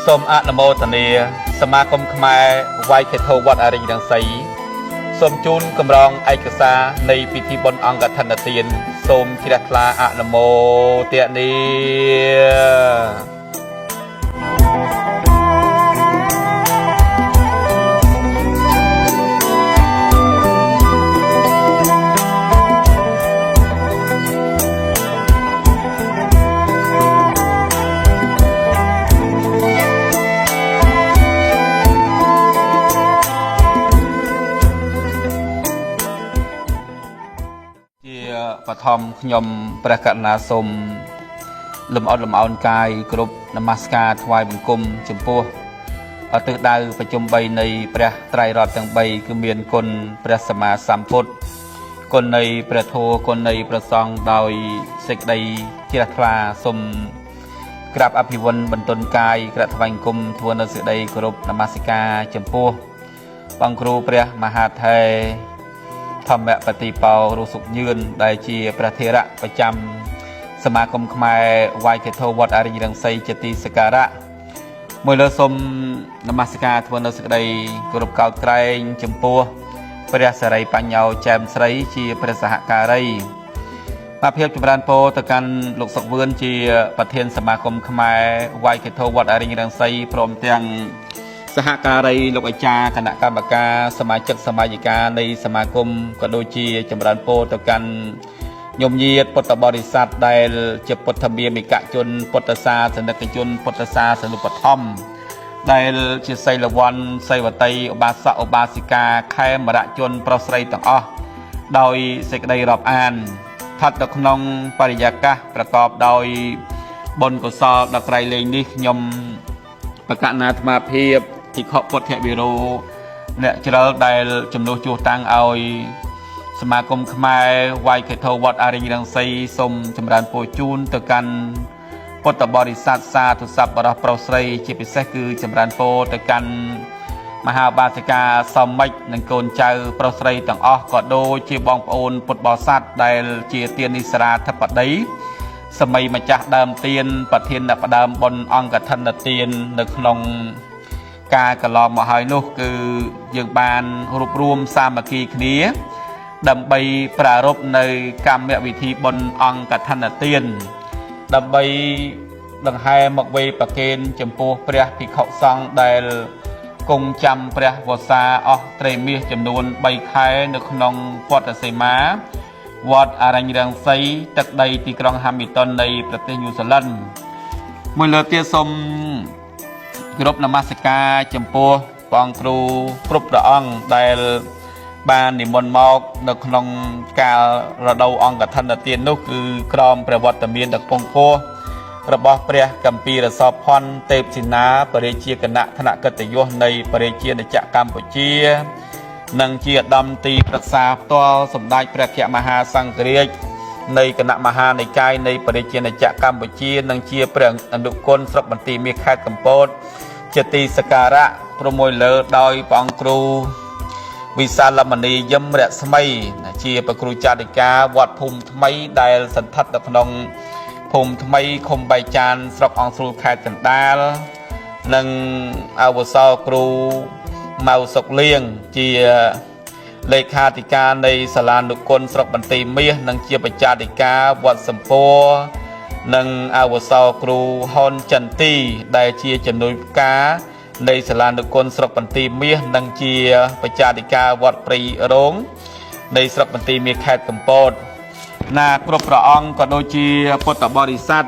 សូមអនុមោទនាសមាគមខ្មែរវាយខេថូវត្តអរិញរង្សីសូមជូនកម្រងឯកសារនៃពិធីបុណ្យអង្គកឋិនទានសូមជ្រះថ្លាអនុមោទនាបឋមខ្ញុំព្រះករុណាសូមលំអត់លំអោនកាយគ្រប់នមស្ការថ្វាយបង្គំចំពោះទិសដៅប្រជុំ3នៃព្រះត្រៃរតន៍ទាំង3គឺមានគុណព្រះសម្មាសម្ពុទ្ធគុណនៃព្រះធម៌គុណនៃព្រះសង្ឃដោយសេចក្តីជ្រះថ្លាសូមក្រាបអភិវន្ទបន្ទន់កាយក្រាបថ្វាយបង្គំធ្វើនៅសេចក្តីគោរពនមស្ការចំពោះបងគ្រូព្រះមហាថេរធម្មបតិបោរុសុខញឿនដែលជាព្រះធេរៈប្រចាំសមាគមខ្មែរវាយខេថូវត្តអរិញរង្សីជាទីសក្ការៈមួយលើសូមនមស្ការធ្វើនៅសេចក្តីគោរពកោតក្រែងចំពោះព្រះសិរីបញ្ញោចែមស្រីជាព្រះសហការីបាទភាពចម្រើនពរទៅកាន់លោកសុកវឿនជាប្រធានសមាគមខ្មែរវាយខេថូវត្តអរិញរង្សីព្រមទាំងសហការីលោកអាចារ្យគណៈកម្មការសមាជិកសមាជិកានៃសមាគមក៏ដូចជាចម្រើនពរទៅកាន់ញោមញាតពុទ្ធបរិស័ទដែលជាពុទ្ធមាមិកជនពុទ្ធសាសនិកជនពុទ្ធសាសនុបឋមដែលជាសីលវ័នសីវតីឧបាសកឧបាសិកាខេមរជនប្រុសស្រីទាំងអស់ដោយសេចក្តីរាប់អានស្ថិតនៅក្នុងបរិយាកាសប្រកបដោយបុណ្យកុសលដ៏ក្រៃលែងនេះខ្ញុំបកណាអាត្មាភាពភិក្ខុពុទ្ធវិរូអ្នកជ្រើដែលជំនួសជួសតាំងឲ្យសមាគមខ្មែរវាយខេថូវត្តអរិញរង្សីសូមចម្រើនពរជូនទៅកាន់ពុទ្ធបរិស័ទសាធុសប្បុរសប្រុសស្រីជាពិសេសគឺចម្រើនពរទៅកាន់មហាបាសិកាសមមិចនិងកូនចៅប្រុសស្រីទាំងអស់ក៏ដូចជាបងប្អូនពុទ្ធបរិស័ទដែលជាទាននិសរាធិបតីសម័យម្ចាស់ដើមទានប្រធានអ្នកផ្ដើមបុណ្យអង្គកឋិនទាននៅក្នុងការកន្លងមកហើយនោះគឺយើងបានរួបរวมសាមគ្គីគ្នាដើម្បីប្រារព្ធនៅកម្មវិធីបុណ្យអង្គកឋិនទានដើម្បីដង្ហែមកវេប្រគេនចំពោះព្រះភិក្ខុសង្ឃដែលគង់ចាំព្រះវស្សាអស់ត្រេមាសចំនួន3ខែនៅក្នុងវត្តសីមាវត្តអរិញរង្សីទឹកដីទីក្រុងហាមីតុននៃប្រទេសញូហ្សេឡង់មួយលើកទៀតសូមគោរពនមស្ការចំពោះព្រះអង្គគ្រូគ្រប់ព្រះអង្គដែលបាននិមន្តមកនៅក្នុងកាលរដូវអង្គកឋិនទាននោះគឺក្រមព្រះវត្តមានដ៏ពងពោះរបស់ព្រះកម្ពីរសោភ័ណ្ឌទេពសេនាបរិជាគណៈថ្នាក់កិត្តិយសនៃបរិជាណាចក្រកម្ពុជានិងជាឧត្តមទីប្រឹក្សាផ្ទាល់សម្ដេចព្រះមហាសង្ឃរាជនៃគណៈមហានិកាយនៃបរិជាណាចក្រកម្ពុជានិងជាព្រះអនុគុណស្រុកបន្ទាយមាសខេត្តកំពតជាទីសក្ការៈប្រមូលលើដោយព្រះអង្គគ្រូវិសាលមនីយមរស្មីជាព្រះគ្រូចារិកាវត្តភូមិថ្មីដែលសន្ធិដ្ឋនៅក្នុងភូមិថ្មីឃុំបៃចានស្រុកអង្គស្រួលខេត្តកណ្ដាលនិងអវសរគ្រូម៉ៅសុកលៀងជាលេខាធិការនៃសាលានុគុណស្រុកបន្ទាយមាសនិងជាបច្ចាធិការវត្តសម្ពោធិ៍និងអវសរគ្រូហុនចន្ទីដែលជាជំនួយការនៃសាលានុគុណស្រុកបន្ទាយមាសនិងជាបច្ចាធិការវត្តព្រៃរងនៃស្រុកបន្ទាយមាសខេត្តកំពតណាគ្រប់ព្រះអង្គក៏ដូចជាពុទ្ធបរិស័ទ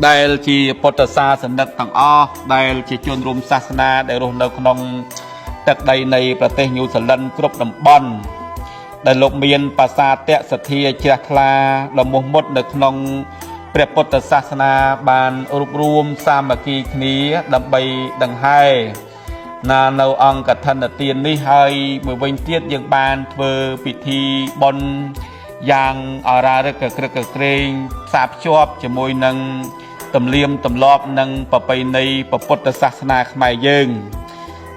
ដែលជាពុទ្ធសាសនិកទាំងអស់ដែលជាជនរួមសាសនាដែលរស់នៅក្នុងទឹកដីនៃប្រទេសញូហ្សេឡង់គ្រប់តំបន់ដែលលោកមានប្រាសាទសទ្ធាជ្រះថ្លាដ៏មោះមុតនៅក្នុងព្រះពុទ្ធសាសនាបានរួបរวมសាមគ្គីគ្នាដើម្បីដង្ហែនៅអង្គកឋិនទាននេះហើយមួយវិញទៀតយើងបានធ្វើពិធីបុណ្យយ៉ាងអរារឹកក្រឹកក្រែងផ្សារភ្ជាប់ជាមួយនឹងទំនៀមទម្លាប់និងប្រពៃណីពុទ្ធសាសនាខ្មែរយើង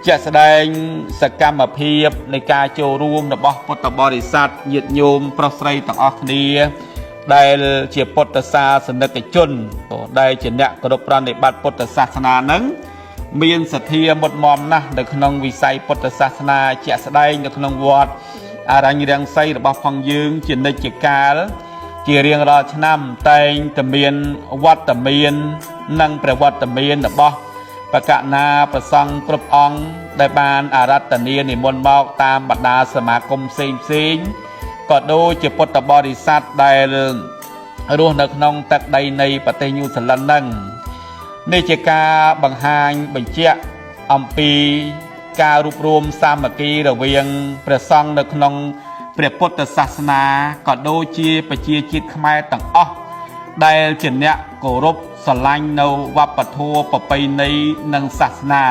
ជាក់ស្ដែងសកម្មភាពនៃការចូលរួមរបស់ពុទ្ធបរិស័ទញាតិញោមប្រុសស្រីទាំងអស់គ្នាដែលជាពុទ្ធសាសនិកជនដែលជាអ្នកគោរពប្រណិប័តពុទ្ធសាសនានឹង មានសទ្ធាមុតមមណាស់នៅក្នុងវិស័យពុទ្ធសាសនាជាក់ស្ដែងនៅក្នុងវត្តអរញ្ញរាំងសីរបស់ផងយើងជានិច្ចកាលជារៀងរាល់ឆ្នាំតែងតែមានវត្តមាននិងប្រវត្តិមានរបស់បកណាប្រសង់គ្រប់អង្គដែលបានអារាធនានិមន្តមកតាមបណ្ដាសមាគមផ្សេងក៏ដូចជាពុទ្ធបរិស័ទដែលរស់នៅក្នុងទឹកដីនៃប្រទេសញូហ្សេឡង់ហ្នឹងនេះជាការបង្ហាញបញ្ជាក់អំពីការរួបរวมសាមគ្គីរវាងព្រះសង្ឃនៅក្នុងព្រះពុទ្ធសាសនាក៏ដូចជាប្រជាជាតិខ្មែរទាំងអស់ដែលជាអ្នកគោរពស្រឡាញ់នៅវប្បធម៌ប្រពៃណីនិងសាសនា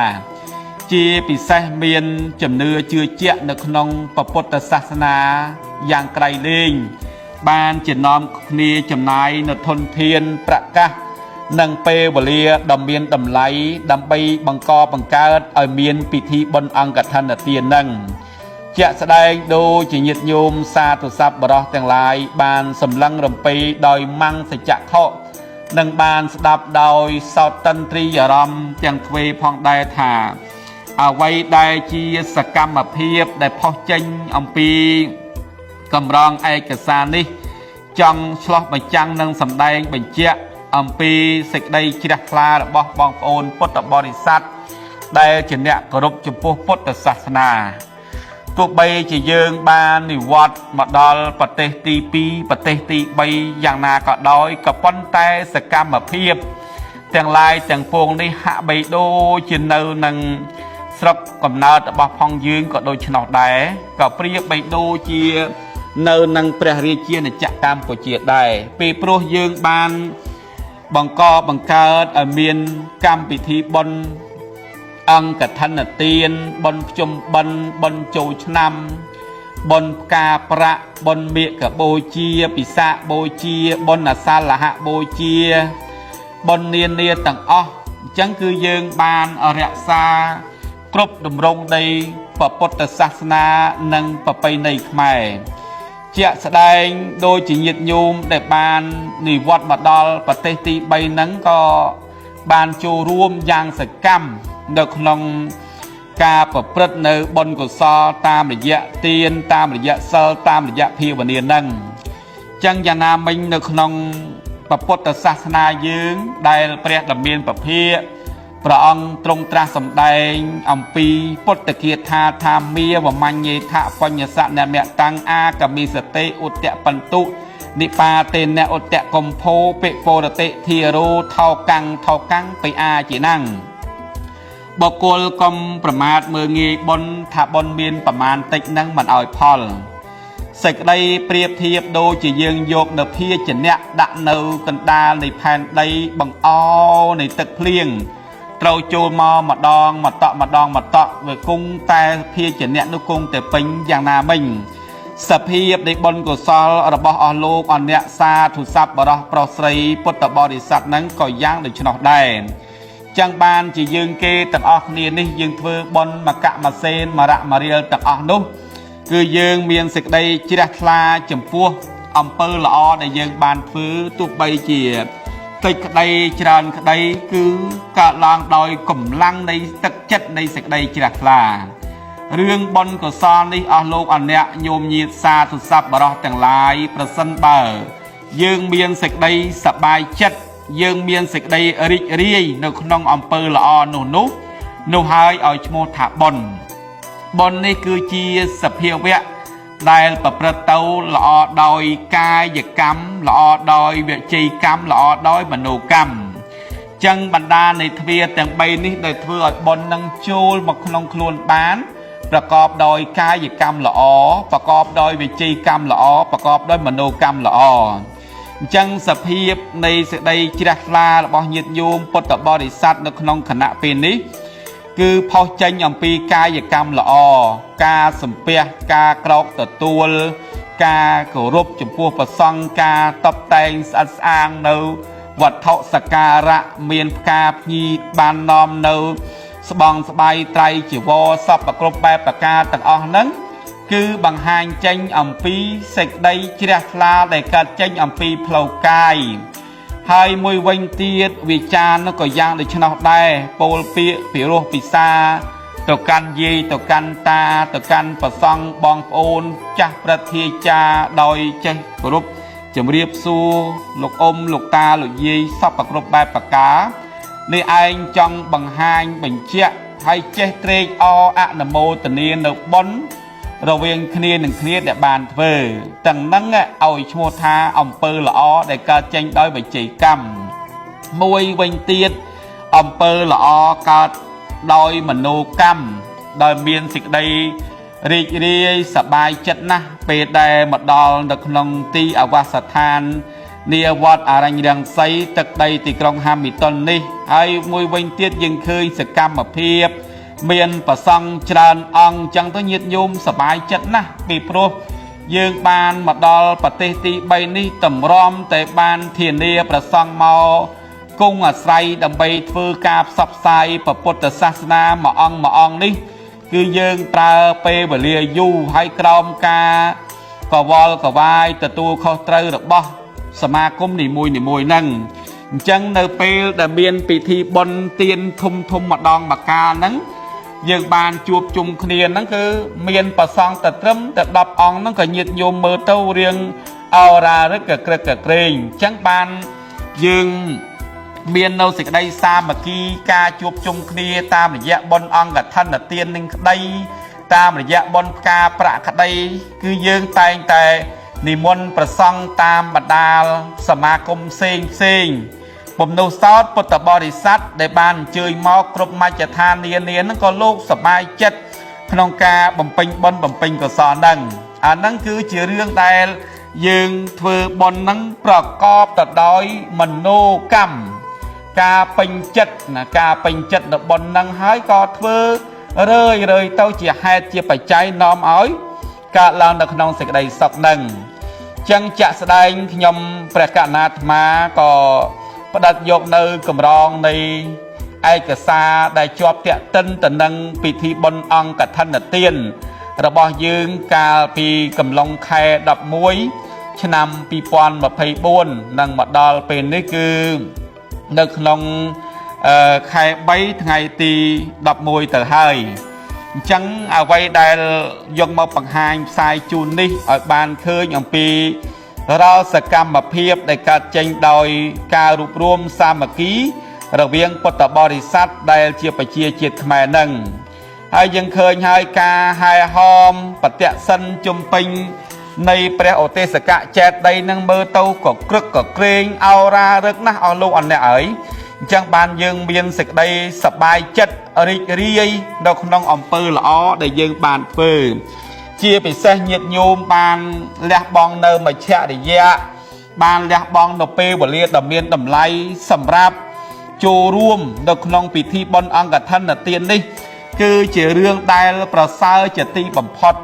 ជាពិសេសមានជំនឿជឿជាក់នៅក្នុងពុទ្ធសាសនាយ៉ាងក្រៃលែងបានជានាំគ្នាចំណាយនៅធនធានប្រកាសនិងពេលវេលាដ៏មានតម្លៃដើម្បីបង្កបង្កើតឲ្យមានពិធីបុណ្យអង្គដ្ឋានទាននឹងជាក់ស្ដែងដូចជាញាតិញោមសាធុសប្បុរសទាំងឡាយបានសម្លឹងរំពេដោយម៉ាំងសច្ចខុនិងបានស្ដាប់ដោយសោតតន្ត្រីអារម្មណ៍ទាំងទ្វេផងដែរថាអ្វីដែលជាសកម្មភាពដែលផុសចេញអំពីកម្រងឯកសារនេះចង់ឆ្លោះបញ្ចាំងនិងសម្ដែងបញ្ជាក់អំពីសេចក្តីជ្រះថ្លារបស់បងប្អូនពុទ្ធបរិស័ទដែលជាអ្នកគោរពចំពោះពុទ្ធសាសនាទោះបីជាយើងបាននិវត្តន៍មកដល់ប្រទេសទី2ប្រទេសទី3យ៉ាងណាក៏ដោយក៏ប៉ុន្តែសកម្មភាពទាំងឡាយទាំងពួងនេះហាក់បីដូចជានៅនឹងស្រុកកំណើតរបស់ផងយើងក៏ដូចឆ្នោះដែរក៏ប្រៀបបីដូចជានៅនឹងព្រះរាជាណាចក្រកម្ពុជាដែរពីព្រោះយើងបានបង្កបង្កើតឲ្យមានកម្មពិធីបុណ្យអង្គដ្ឋានទានបុណ្យភ្ជុំបិណ្ឌបុណ្យចូលឆ្នាំបុណ្យផ្កាប្រាក់បុណ្យមាឃបូជាពិសាខបូជាបុណ្យអសាលហបូជាបុណ្យនានាទាំងអស់អញ្ចឹងគឺយើងបានរក្សាគ្រប់តម្រង់នៃពុទ្ធសាសនានិងប្រពៃណីខ្មែរជាក់ស្ដែងដោយជាញាតិញោមដែលបាននិវត្តន៍មកដល់ប្រទេសទី3ហ្នឹងក៏បានចូលរួមយ៉ាងសកម្មនៅក្នុងការប្រព្រឹត្តនៅបុណ្យកុសលតាមរយៈទានតាមរយៈសិលតាមរយៈភាវនាហ្នឹងចឹងយ៉ាងណាមិញនៅក្នុងពុទ្ធសាសនាយើងដែលព្រះដ៏មានពភាកព្រះអង្គទ្រង់ត្រាស់សម្ដែងអំពីពុទ្ធគាថាថាមាវមញ្ញេថបញ្ញសៈនមៈតាំងអាកមិសតិឧត្តៈបន្ទុនិបាតេនឧត្តៈកំភោពិពរតិធារោថោកាំងបិអាជាណាំងបកុលកុំប្រមាទមើងងាយបុណ្យថាបុណ្យមានប្រមាណតិចនឹងមិនឲ្យផលសេចក្តីប្រៀបធៀបដូចជាយើងយកនៅភាជនៈដាក់នៅកណ្ដាលនៃផែនដីបង្អោនៃទឹកភ្លៀងត្រូវចូលមកម្ដងមកតក់វាគង់តែភាជនៈនោះគង់តែពេញយ៉ាងណាមិញសភាពនៃបុណ្យកុសលរបស់អស់លោកអអ្នកសាធុសប្បុរសប្រុសស្រីពុទ្ធបរិស័ទហ្នឹងក៏យ៉ាងដូច្នោះដែរចឹងបានជាយើងគេទាំងអស់គ្នានេះយើងធ្វើបុណ្យមកៈមកសេនមរៈមរៀលទាំងអស់នោះគឺយើងមានសេចក្តីជ្រះថ្លាចំពោះអំពើល្អដែលយើងបានធ្វើទោះបីជាតិចក្តីច្រើនក្តីគឺកើតឡើងដោយកម្លាំងនៃទឹកចិត្តនៃសេចក្តីជ្រះថ្លារឿងបុណ្យកុសលនេះអស់លោកអអ្នកញោមញាតិសាធុសប្បុរសទាំងឡាយប្រសិនបើយើងមានសេចក្តីសប្បាយចិត្តយើងមានសេចក្តីរីករាយនៅក្នុងអំពើល្អនោះហើយឲ្យឈ្មោះថាបុណ្យនេះគឺជាសភាវៈដែលប្រព្រឹត្តទៅល្អដោយកាយកម្មល្អដោយវិច័យកម្មល្អដោយមនោកម្មចឹងបណ្ដានៃទ្វារទាំង3នេះដែលធ្វើឲ្យបុណ្យនឹងចូលមកក្នុងខ្លួនបានប្រកបដោយកាយកម្មល្អប្រកបដោយវិច័យកម្មល្អប្រកបដោយមនោកម្មល្អអញ្ចឹងសភាពនៃសេចក្តីជ្រះថ្លារបស់ញាតិញោមពុទ្ធបរិស័ទនៅក្នុងគណៈពេលនេះគឺផុសចេញអំពីកាយកម្មល្អការសំពះការក្រោកទទួលការគោរពចំពោះព្រះសង្ឃការតបតែងស្អិតស្អាងនៅវត្ថុសក្ការៈមានផ្កាភ្ញីបាននាំនៅស្បង់ស្បៃត្រៃជីវរសពគ្រប់បែបប្រការទាំងអស់ហ្នឹងគឺបង្ហាញចេញអំពីសេចក្តីជ្រះថ្លាដែលកើតចេញអំពីផ្លូវកាយ ហើយមួយវិញទៀតវិចារនោះក៏យ៉ាងដូច្នោះដែរពោលពាក្យពិរោះពិសាទៅកាន់យាយទៅកាន់តាទៅកាន់ប្រសង់បងប្អូនចាស់ប្រធាចាដោយចេះគោរពជំរាបសួរលោកអ៊ំលោកតាលោកយាយសពគ្រប់បែបប្រការនេះឯងចង់បង្ហាញបញ្ជាក់ហើយចេះត្រេកអរអនុមោទនានៅបុណ្យរវាងគ្នានឹងគ្នាដែលបានធ្វើទាំងហ្នឹងឲ្យឈ្មោះថាអំពើល្អដែលកើតចេញដោយវិជ័យកម្មមួយវិញទៀតអំពើល្អកើតដោយមនោកម្មដោយមានសេចក្តីរីករាយសប្បាយចិត្តណាស់ពេលដែលមកដល់នៅក្នុងទីអាវាសដ្ឋាននាវត្តអរញ្ញរាំងសីទឹកដីទីក្រុងហាមីតុននេះហើយមួយវិញទៀតយើងឃើញសកម្មភាពមានប្រសង់ច្រើនអង្គចឹងទៅញាតិញោមសប្បាយចិត្តណាស់ពីព្រោះយើងបានមកដល់ប្រទេសទី3នេះតម្រាំតែបានធានាប្រសង់មកគង់អាស្រ័យដើម្បីធ្វើការផ្សព្វផ្សាយពុទ្ធសាសនាមួយអង្គនេះគឺយើងប្រើពេលវេលាយូរហើយក្រោមការកវល់កវាយទទួលខុសត្រូវរបស់សមាគមនីមួយហ្នឹងអញ្ចឹងនៅពេលដែលមានពិធីបុណ្យទានធំម្ដងម្កាលហ្នឹងយើងបានជួបជុំគ្នាហ្នឹងគឺមានប្រសង់តែត្រឹមតែ10អង្គហ្នឹងក៏ញាតិញោមមើលទៅរៀងអោរារឹកក្រឹកក្រែងអញ្ចឹងបានយើងមាននៅសេចក្តីសាមគ្គីការជួបជុំគ្នាតាមរយៈបុណ្យអង្គកឋិនទាននឹងក្តីតាមរយៈបុណ្យផ្កាប្រាក់ក្តីគឺយើងតែងតែនិមន្តប្រសង់តាមបណ្ដាលសមាគមផ្សេងបំណុះសោតពុទ្ធបរិស័ទដែលបានអញ្ជើញមកគ្រប់មជ្ឈដ្ឋាននានាហ្នឹងក៏លោកសប្បាយចិត្តក្នុងការបំពេញបុណ្យបំពេញកុសលហ្នឹងអាហ្នឹងគឺជារឿងដែលយើងធ្វើបុណ្យហ្នឹងប្រកបទៅដោយមនោកម្មការពេញចិត្តណាការពេញចិត្តនៅបុណ្យហ្នឹងហើយក៏ធ្វើរឿយទៅជាហេតុជាបច្ច័យនាំឲ្យកើតឡើងនៅក្នុងសេចក្តីសុខហ្នឹងចឹងចាក់ស្ដែងខ្ញុំព្រះកណ្ណាអាត្មាក៏ផ្ដិតយកនៅកម្រងនៃឯកសារដែលជាប់តាក់ទិនទៅនឹងពិធីបុណ្យអង្គកឋិនទានរបស់យើងកាលពីកំឡុងខែ11ឆ្នាំ2024នឹងមកដល់ពេលនេះគឺនៅក្នុងខែ3ថ្ងៃទី11ទៅហើយអញ្ចឹងអ្វីដែលយកមកបង្ហាញផ្សាយជូននេះឲ្យបានឃើញអំពីរាល់សកម្មភាពដែលកើតចេញដោយការរួបរวมសាមគ្គីរវាងពុទ្ធបរិស័ទដែលជាប្រជាជាតិខ្មែរនឹងហើយយើងឃើញហើយការហែហោមបតិសិនជំពេញនៃព្រះឧទេសកចេតដីនឹងមើលទៅក៏ក្រឹកក៏ក្រែងអោរារឹកណាស់អស់លោកអអ្នកអើយអញ្ចឹងបានយើងមានសេចក្តីសប្បាយចិត្តរីករាយនៅក្នុងអំពើល្អដែលយើងបានធ្វើជាពិសេសញាតិញោមបានលះបង់នៅមជ្ឈរិយៈបានលះបង់នៅពេលវេលាដ៏មានតម្លៃសម្រាប់ចូលរួមនៅក្នុងពិធីបុណ្យអង្គកឋិនទាននេះគឺជារឿងដែលប្រសើរជាទីបំផុត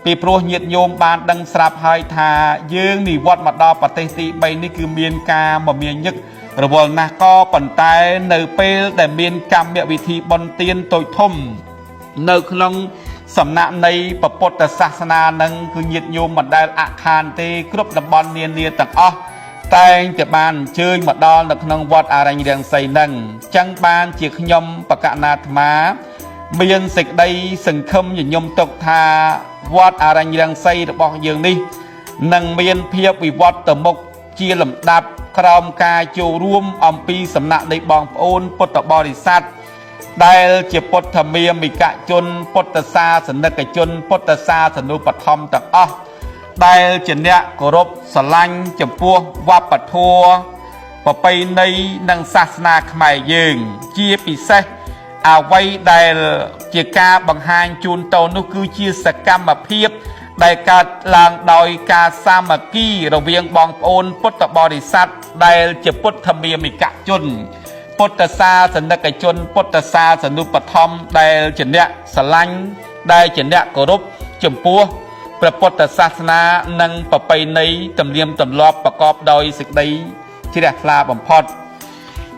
ពីព្រោះញាតិញោមបានដឹងស្រាប់ហើយថាយើងនិវត្តមកដល់ប្រទេសទី3នេះគឺមានការមមាញឹករវល់ណាស់ក៏ប៉ុន្តែនៅពេលដែលមានកម្មវិធីបុណ្យទានតូចធំនៅក្នុងសំណាក់នៃពុទ្ធសាសនានឹងគឺញាតិញោមមិនដែលអខានទេគ្រប់តំបន់នានាទាំងអស់តែងតែបានអញ្ជើញមកដល់នៅក្នុងវត្តអរញ្ញរាំងសីនឹងចឹងបានជាខ្ញុំបកណាអាត្មាមានសេចក្តីសង្ឃឹមញញឹមទុកថាវត្តអរញ្ញរាំងសីរបស់យើងនេះនឹងមានភាពវិវត្តទៅមុខជាលំដាប់ក្រោមការចូលរួមអំពីសំណាក់នៃបងប្អូនពុទ្ធបរិស័ទដែលជាពុទ្ធមាមិកជនពុទ្ធសាសនិកជនពុទ្ធសាសនូបត្ថម្ភទាំងអស់ដែលជាអ្នកគោរពស្រឡាញ់ចំពោះវប្បធម៌ប្រពៃណីនិងសាសនាខ្មែរយើងជាពិសេសអ្វីដែលជាការបង្ហាញជូនតូននោះគឺជាសកម្មភាពដែលកើតឡើងដោយការសាមគ្គីរវាងបងប្អូនពុទ្ធបរិស័ទដែលជាពុទ្ធមាមិកជនពុទ្ធសាសនិកជនពុទ្ធសាសនូបត្ថម្ភដែលជាអ្នកស្រឡាញ់ដែលជាអ្នកគោរពចំពោះព្រះពុទ្ធសាសនានិងប្រពៃណីទំនៀមទម្លាប់ប្រកបដោយសេចក្តីជ្រះថ្លាបំផុត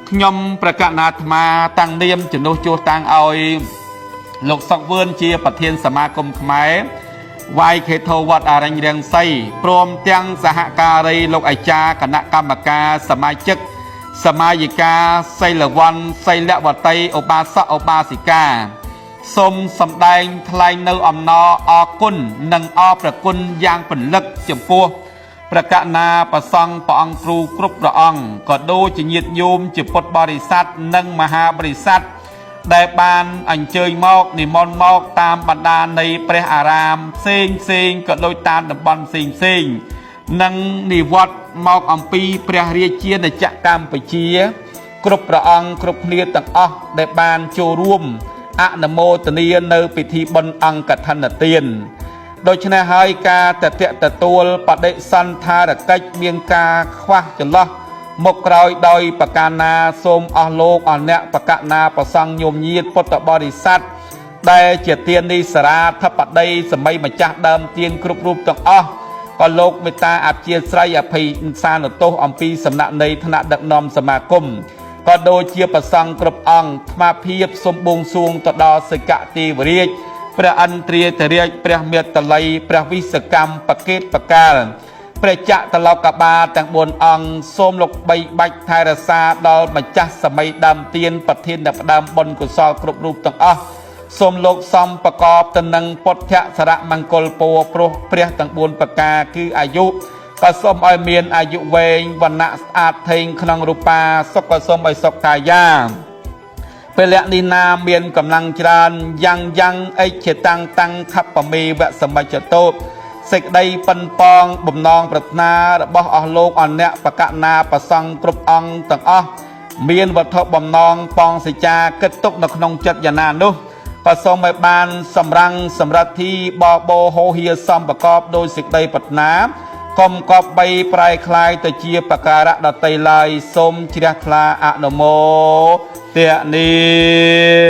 ខ្ញុំប្រកាសអាត្មាតាំងនាមជំនួសជួសតាំងឲ្យលោកសុកវឿនជាប្រធានសមាគមខ្មែរវាយខេថោវត្តអរញ្ញរាំងសីព្រមទាំងសហការីលោកអាចារ្យគណៈកម្មការសមាជិក សមាយិកាសីលវ័នសីលវតីឧបាសកឧបាសិកាសូមសម្ដែងថ្លែងនៅអំណរអរគុណនិងអរព្រគុណយ៉ាងពន្លឹកចំពោះព្រះករុណាប្រសង់ព្រះអង្គគ្រូគ្រប់ព្រះអង្គក៏ដូចជាញាតិញោមជាពុទ្ធបរិស័ទនិងមហាបរិស័ទដែលបានអញ្ជើញមកនិមន្តមកតាមបណ្ដានៃព្រះអារាមផ្សេងក៏ដូចតាមតំបន់ផ្សេងនិងនិវត្តមកអំពីព្រះរាជាណាចក្រកម្ពុជាគ្រប់ព្រះអង្គគ្រប់គ្នាទាំងអស់ដែលបានចូលរួមអនុមោទនានៅពិធីបុណ្យអង្គឋិនទានដូច្នេះហើយការទទួលបដិសន្ធារកិច្ចមានការខ្វះចន្លោះមកក្រោយដោយប្រការណាសូមអស់លោកអអ្នកបកណាប្រសង់ញោមញាតពុទ្ធបរិស័ទដែលជាទាននីសារាធិបតីសម័យម្ចាស់ដើមទានគ្រប់រូបទាំងអស់ក៏លោកមេត្តាអព្យាស្រ័យអភ័យសានទោសអំពីសំណាក់នៃថ្នាក់ដឹកនាំសមាគមក៏ដូចជាប្រសង់គ្រប់អង្គថ្មភាពសូមបួងសួងទៅដល់សិកទេវរាជព្រះឥន្ទ្រាធរាជព្រះមេត្តល័យព្រះវិសកម្មបកេតបកាលព្រះចក្រឡោកបាលទាំង4អង្គសូមលោកបីបាច់ថែរក្សាដល់ម្ចាស់សម័យដើមទានប្រធានផ្ដើមបុណ្យកុសលគ្រប់រូបទាំងអស់សូមលោកសំប្រកបទៅនឹងពុទ្ធសារៈមង្គលពរព្រោះព្រះទាំង4ប្រការគឺអាយុក៏សូមឲ្យមានអាយុវែងវណ្ណៈស្អាតថេងក្នុងរូបាសុខក៏សូមឲ្យសុខកាយាពលៈនេះណាមានកម្លាំងច្រើនយ៉ាងអិច្ឆតាំងតាំងខបមេវៈសមិច្ចតោសេចក្តីប៉ុនប៉ងបំណងប្រាថ្នារបស់អស់លោកអអ្នកបកណាប្រសង់គ្រប់អង្គទាំងអស់មានវត្ថុបំណងប៉ងសេចាគិតទុកនៅក្នុងចិត្តយ៉ាងណានោះក៏សូមឲ្យបានសម្រੰសម្រិទ្ធីបបោហោហៀសំប្រកបដោយសេចក្តីប្រាថ្នាកុំកប់បីប្រែคล้ายទៅជាបការៈដតីឡើយសូមជ្រះថ្លាអនុមោទនា